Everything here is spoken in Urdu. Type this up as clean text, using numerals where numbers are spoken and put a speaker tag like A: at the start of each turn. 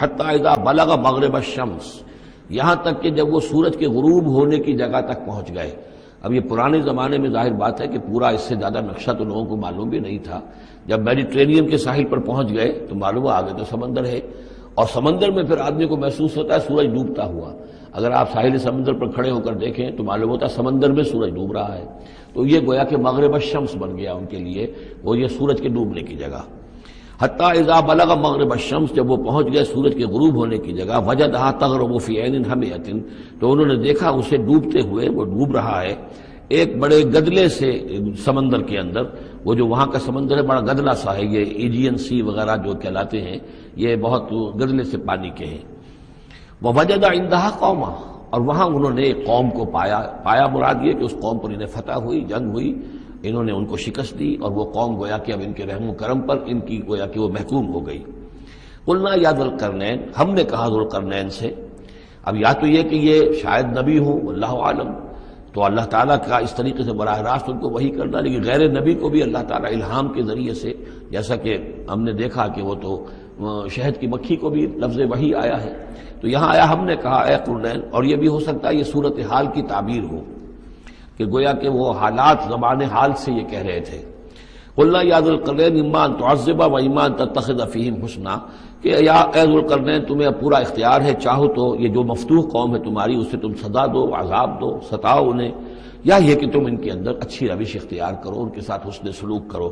A: حتیٰ اذا بلغ مغرب الشمس، یہاں تک کہ جب وہ سورج کے غروب ہونے کی جگہ تک پہنچ گئے۔ اب یہ پرانے زمانے میں ظاہر بات ہے کہ پورا اس سے زیادہ نقشہ تو لوگوں کو معلوم بھی نہیں تھا۔ جب میڈیٹرینین کے ساحل پر پہنچ گئے تو معلوم ہوا آگے تو سمندر ہے، اور سمندر میں پھر آدمی کو محسوس ہوتا ہے سورج ڈوبتا ہوا۔ اگر آپ ساحل سمندر پر کھڑے ہو کر دیکھیں تو معلوم ہوتا ہے سمندر میں سورج ڈوب رہا ہے۔ تو یہ گویا کہ مغرب الشمس بن گیا ان کے لیے، وہ یہ سورج کے ڈوبنے کی جگہ۔ حتیٰ اذا بلغ مغرب الشمس، جب وہ پہنچ گئے سورج کے غروب ہونے کی جگہ، وجدہا تغرب فی عین حمیۃ، تو انہوں نے دیکھا اسے ڈوبتے ہوئے، وہ ڈوب رہا ہے ایک بڑے گدلے سے سمندر کے اندر۔ وہ جو وہاں کا سمندر ہے بڑا گدلا سا ہے، یہ ایجین سی وغیرہ جو کہلاتے ہیں، یہ بہت گدلے سے پانی کے ہیں۔ ووجد عندہا قوما، اور وہاں انہوں نے ایک قوم کو پایا مراد یہ کہ اس قوم پر انہیں فتح ہوئی، جنگ ہوئی، انہوں نے ان کو شکست دی، اور وہ قوم گویا کہ اب ان کے رحم و کرم پر ان کی گویا کہ وہ محکوم ہو گئی۔ قلنا یا ذوالقرنین، ہم نے کہا ذوالقرنین سے، اب یا تو یہ کہ یہ شاید نبی ہوں، واللہ عالم، تو اللہ تعالیٰ کا اس طریقے سے براہ راست ان کو وحی کرنا، لیکن غیر نبی کو بھی اللہ تعالیٰ الہام کے ذریعے سے، جیسا کہ ہم نے دیکھا کہ وہ تو شہد کی مکھی کو بھی لفظ وحی آیا ہے، تو یہاں آیا ہم نے کہا اے قرنین، اور یہ بھی ہو سکتا ہے یہ صورتحال کی تعبیر ہو کہ گویا کہ وہ حالات زبان حال سے یہ کہہ رہے تھے۔ قلنا یا ذوالقرنین اما ان تعذب و اما ان تتخذ فیہم حسنا، کہ یا اے ذوالقرنین تمہیں پورا اختیار ہے، چاہو تو یہ جو مفتوح قوم ہے تمہاری اسے تم سزا دو، عذاب دو، ستاؤ انہیں، یا یہ کہ تم ان کے اندر اچھی روش اختیار کرو، ان کے ساتھ حسن سلوک کرو۔